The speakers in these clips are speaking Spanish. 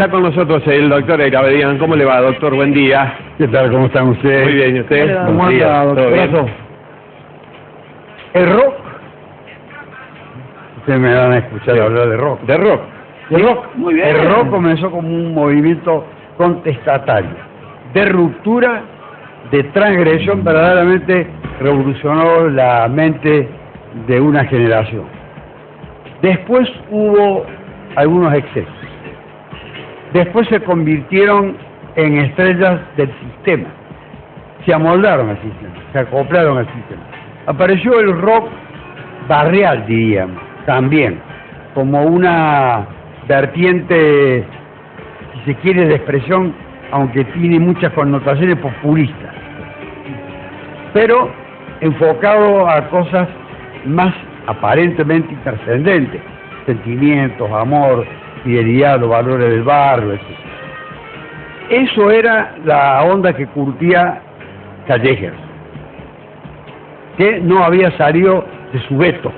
Está con nosotros el doctor Airavedian. ¿Cómo le va, doctor? Buen día. ¿Qué tal? ¿Cómo están ustedes? Muy bien, ¿y usted? ¿Cómo anda, doctor? El rock. Ustedes me van a escuchar hablar de rock. De rock. El rock, muy bien. El rock comenzó como un movimiento contestatario, de ruptura, de transgresión, verdaderamente revolucionó la mente de una generación. Después hubo algunos excesos. Después se convirtieron en estrellas del sistema. Se amoldaron al sistema, se acoplaron al sistema. Apareció el rock barrial, diríamos, también, como una vertiente, si se quiere, de expresión, aunque tiene muchas connotaciones populistas, pero enfocado a cosas más aparentemente trascendentes, sentimientos, amor, fidelidad, los valores del barrio, etc. Eso era la onda que curtía Callejeros, que no había salido de su gueto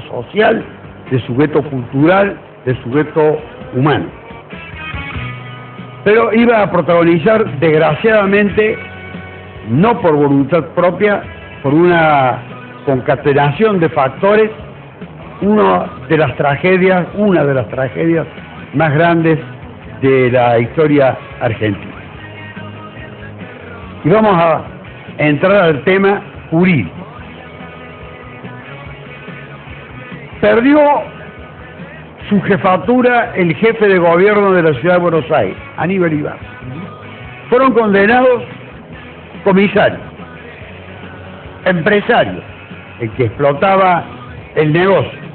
social, de su gueto cultural, de su gueto humano. Pero iba a protagonizar, desgraciadamente, no por voluntad propia, por una concatenación de factores, una de las tragedias más grandes de la historia argentina. Y vamos a entrar al tema jurídico. Perdió su jefatura el jefe de gobierno de la ciudad de Buenos Aires, Aníbal Ibarra. Fueron condenados comisarios, empresarios, el que explotaba el negocio,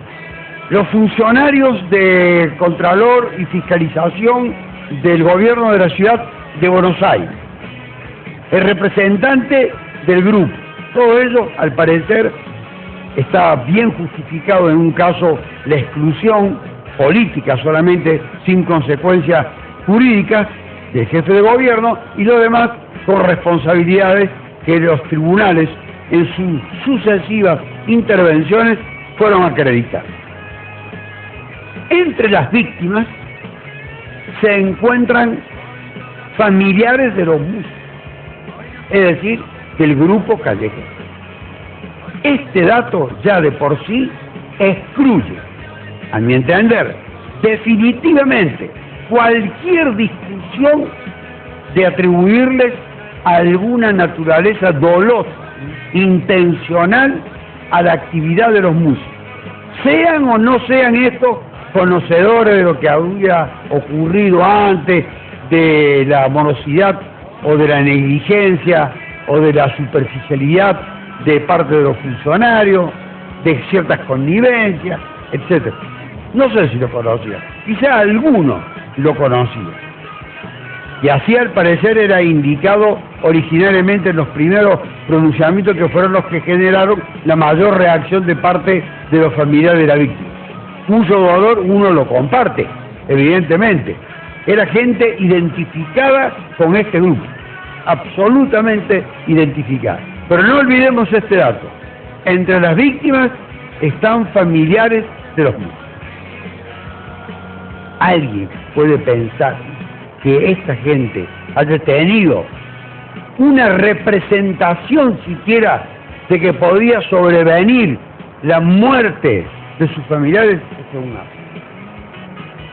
los funcionarios de Contralor y Fiscalización del gobierno de la ciudad de Buenos Aires, el representante del grupo. Todo ello, al parecer, está bien justificado en un caso la exclusión política solamente, sin consecuencias jurídicas, del jefe de gobierno, y lo demás con responsabilidades que los tribunales en sus sucesivas intervenciones fueron acreditadas. Entre las víctimas se encuentran familiares de los músicos, es decir, del grupo Callejero. Este dato ya de por sí excluye, a mi entender, definitivamente cualquier discusión de atribuirles alguna naturaleza dolosa, intencional a la actividad de los músicos. Sean o no sean estos conocedores de lo que había ocurrido antes, de la morosidad o de la negligencia o de la superficialidad de parte de los funcionarios, de ciertas connivencias, etc. No sé si lo conocía, quizá alguno lo conocía. Y así al parecer era indicado originariamente en los primeros pronunciamientos, que fueron los que generaron la mayor reacción de parte de los familiares de la víctima. Cuyo dolor uno lo comparte, evidentemente. Era gente identificada con este grupo, absolutamente identificada. Pero no olvidemos este dato: entre las víctimas están familiares de los mismos. ¿Alguien puede pensar que esta gente haya tenido una representación siquiera de que podía sobrevenir la muerte de sus familiares?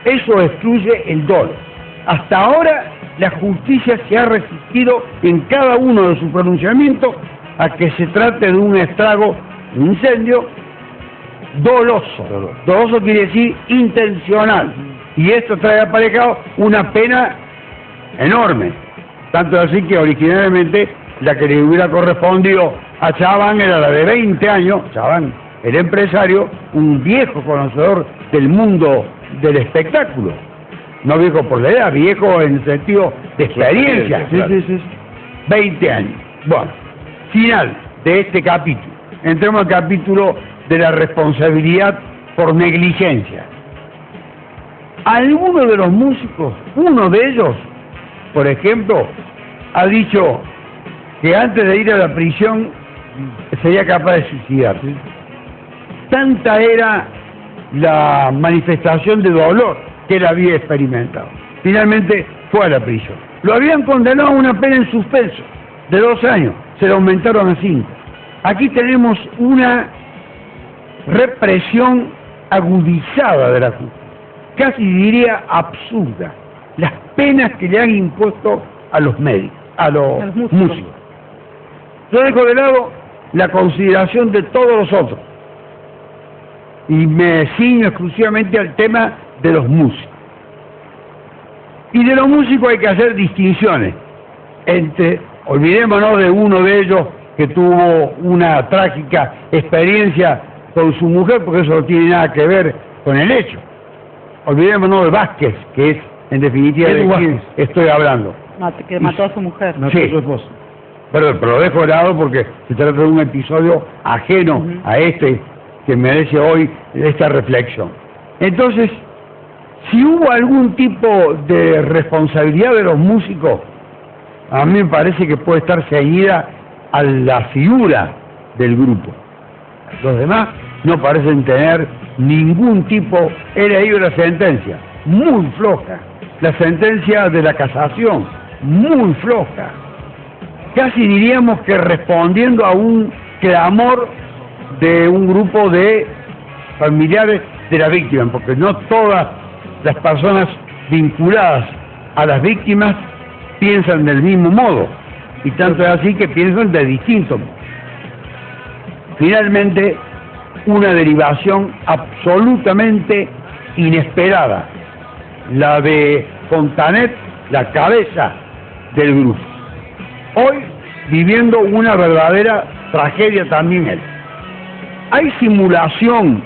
Eso excluye el dolo. Hasta ahora la justicia se ha resistido en cada uno de sus pronunciamientos a que se trate de un estrago, un incendio doloso. Doloso quiere decir intencional. Y esto trae aparejado una pena enorme. Tanto así que originalmente la que le hubiera correspondido a Chabán era la de 20 años. Chabán, el empresario, un viejo conocedor del mundo del espectáculo. No viejo por la edad, viejo en el sentido de experiencia. Sí. 20 años. Bueno, final de este capítulo. Entremos al capítulo de la responsabilidad por negligencia. Algunos de los músicos, uno de ellos, por ejemplo, ha dicho que antes de ir a la prisión sería capaz de suicidarse. Tanta era la manifestación de dolor que él había experimentado. Finalmente fue a la prisión. Lo habían condenado a una pena en suspenso de 2 años, se lo aumentaron a 5. Aquí tenemos una represión agudizada de la justicia, casi diría absurda, las penas que le han impuesto a los médicos, a los músicos. Yo dejo de lado la consideración de todos los otros y me ciño exclusivamente al tema de los músicos. Y de los músicos hay que hacer distinciones entre, olvidémonos de uno de ellos que tuvo una trágica experiencia con su mujer, porque eso no tiene nada que ver con el hecho. Olvidémonos de Vázquez, que es en definitiva de quien estoy hablando. Que mató a su mujer. Mató a su esposa. Pero lo dejo de lado porque se trata de un episodio ajeno a este que merece hoy esta reflexión. Entonces, si hubo algún tipo de responsabilidad de los músicos, a mí me parece que puede estar ceñida a la figura del grupo. Los demás no parecen tener ningún tipo. He leído la sentencia, muy floja. La sentencia de la casación, muy floja. Casi diríamos que respondiendo a un clamor de un grupo de familiares de la víctima, porque no todas las personas vinculadas a las víctimas piensan del mismo modo, y tanto es así que piensan de distintos modos. Finalmente, una derivación absolutamente inesperada, la de Fontanet, la cabeza del grupo. Hoy viviendo una verdadera tragedia también él. ¿Hay simulación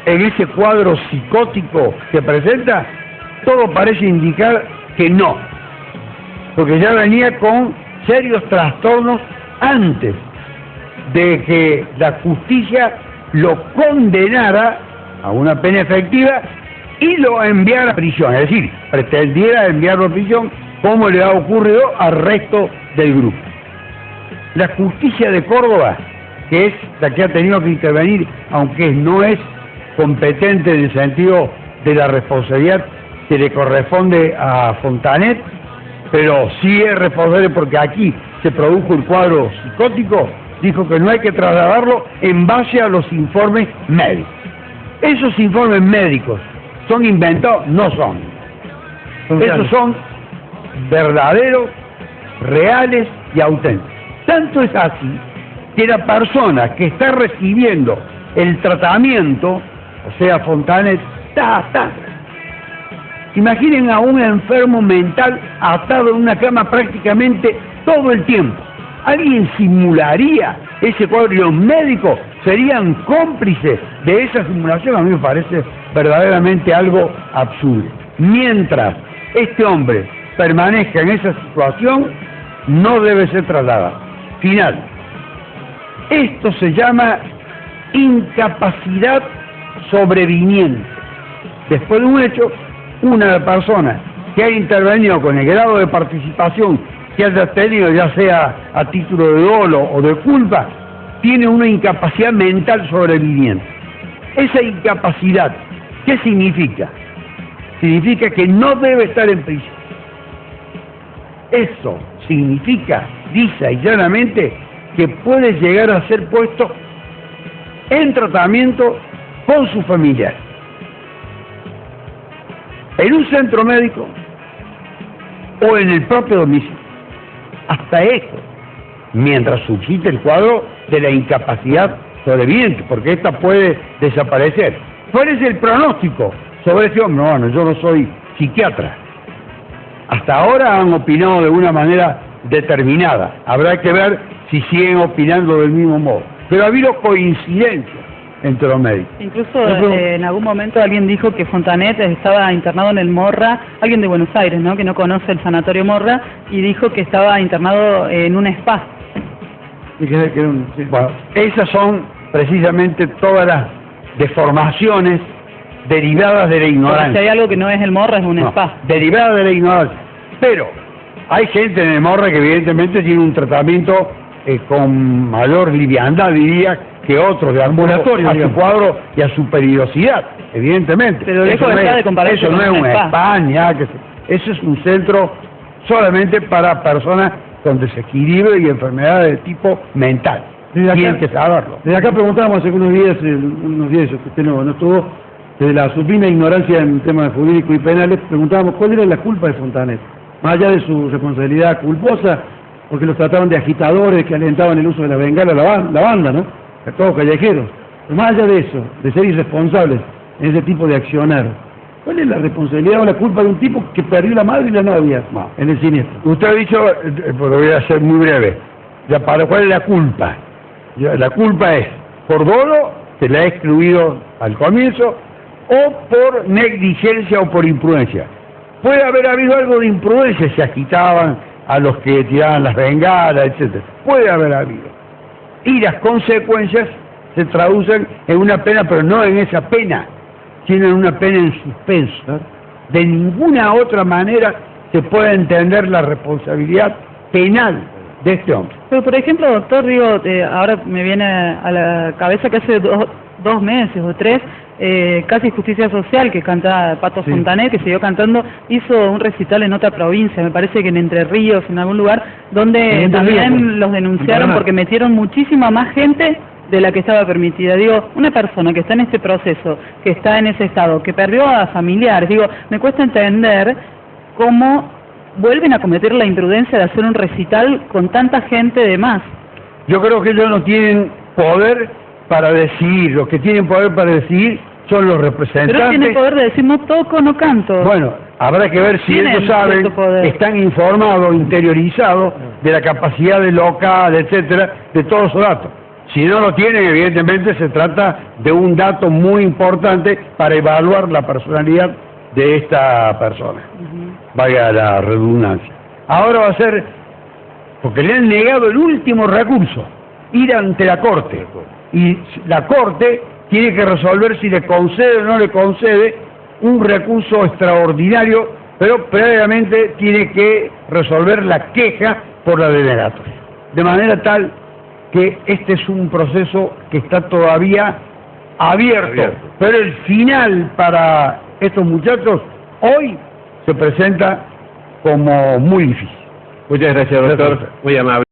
en ese cuadro psicótico que presenta? Todo parece indicar que no, porque ya venía con serios trastornos antes de que la justicia lo condenara a una pena efectiva y lo enviara a prisión, es decir, pretendiera enviarlo a prisión como le ha ocurrido al resto del grupo. La justicia de Córdoba, que es la que ha tenido que intervenir, aunque no es competente en el sentido de la responsabilidad que le corresponde a Fontanet, pero sí es responsable porque aquí se produjo el cuadro psicótico, dijo que no hay que trasladarlo en base a los informes médicos. Esos informes médicos son inventados, no son. Esos son verdaderos, reales y auténticos. Tanto es así que la persona que está recibiendo el tratamiento, o sea, Fontanet, está atada. Imaginen a un enfermo mental atado en una cama prácticamente todo el tiempo. ¿Alguien simularía ese cuadro y los médicos serían cómplices de esa simulación? A mí me parece verdaderamente algo absurdo. Mientras este hombre permanezca en esa situación, no debe ser trasladado. Final. Esto se llama incapacidad sobreviniente. Después de un hecho, una persona que haya intervenido con el grado de participación que haya tenido, ya sea a título de dolo o de culpa, tiene una incapacidad mental sobreviniente. Esa incapacidad, ¿qué significa? Significa que no debe estar en prisión. Eso significa, lisa y llanamente, que puede llegar a ser puesto en tratamiento con su familiar, en un centro médico o en el propio domicilio. Hasta eso, mientras subsiste el cuadro de la incapacidad sobreviviente, porque esta puede desaparecer. ¿Cuál es el pronóstico sobre ese hombre? Bueno, yo no soy psiquiatra. Hasta ahora han opinado de una manera determinada. Habrá que ver si siguen opinando del mismo modo. Pero ha habido coincidencia entre los médicos. Incluso en algún momento alguien dijo que Fontanet estaba internado en el Morra, alguien de Buenos Aires, ¿no?, que no conoce el sanatorio Morra, y dijo que estaba internado en un spa. Bueno, esas son precisamente todas las deformaciones derivadas de la ignorancia. Porque si hay algo que no es el Morra, es un spa. Derivadas de la ignorancia. Pero hay gente en el Morra que evidentemente tiene un tratamiento con mayor liviandad, diría, que otros, de ambulatorio, a su cuadro y a su peligrosidad, evidentemente. Pero lejos Eso no está es- de compararse Eso no con es un un spa. spa, ni nada que se- eso es un centro solamente para personas con desequilibrio y enfermedades de tipo mental. Desde acá- Tienen que saberlo. Desde acá preguntábamos hace unos días que usted no estuvo, de la supina ignorancia en temas jurídicos y penales, preguntábamos cuál era la culpa de Fontanet, más allá de su responsabilidad culposa, porque los trataban de agitadores que alentaban el uso de la bengala a la banda, ¿no? A todos callejeros. Pero más allá de eso, de ser irresponsables en ese tipo de accionar, ¿cuál es la responsabilidad o la culpa de un tipo que perdió la madre y la novia en el siniestro? Usted ha dicho, pues lo voy a hacer muy breve, ya para cuál es la culpa. La culpa es por dolo, se la ha excluido al comienzo, o por negligencia o por imprudencia. Puede haber habido algo de imprudencia, se agitaban a los que tiraban las bengalas, etcétera. Puede haber habido. Y las consecuencias se traducen en una pena, pero no en esa pena, sino en una pena en suspenso. De ninguna otra manera se puede entender la responsabilidad penal de este hombre. Pero, por ejemplo, doctor, digo, ahora me viene a la cabeza que hace dos meses o tres, Casi Justicia Social, que canta Pato Fontanet, que siguió cantando, hizo un recital en otra provincia, me parece que en Entre Ríos, en algún lugar, donde también los denunciaron porque metieron muchísima más gente de la que estaba permitida. Digo, una persona que está en este proceso, que está en ese estado, que perdió a familiares, digo, me cuesta entender cómo vuelven a cometer la imprudencia de hacer un recital con tanta gente de más. Yo creo que ellos no tienen poder para decidir, los que tienen poder para decidir son los representantes. Pero tiene poder de decir, no toco, no canto. Bueno, habrá que ver si Tienen ellos saben, cierto poder. están informados, interiorizados de la capacidad de local, etcétera, de todos esos datos. Si no lo tienen, evidentemente se trata de un dato muy importante para evaluar la personalidad de esta persona. Vaya la redundancia. Ahora va a ser, porque le han negado el último recurso, ir ante la Corte. Y la Corte tiene que resolver si le concede o no le concede un recurso extraordinario, pero previamente tiene que resolver la queja por la denegatoria. De manera tal que este es un proceso que está todavía abierto. Pero el final para estos muchachos hoy se presenta como muy difícil. Muchas gracias, doctor. Muy amable.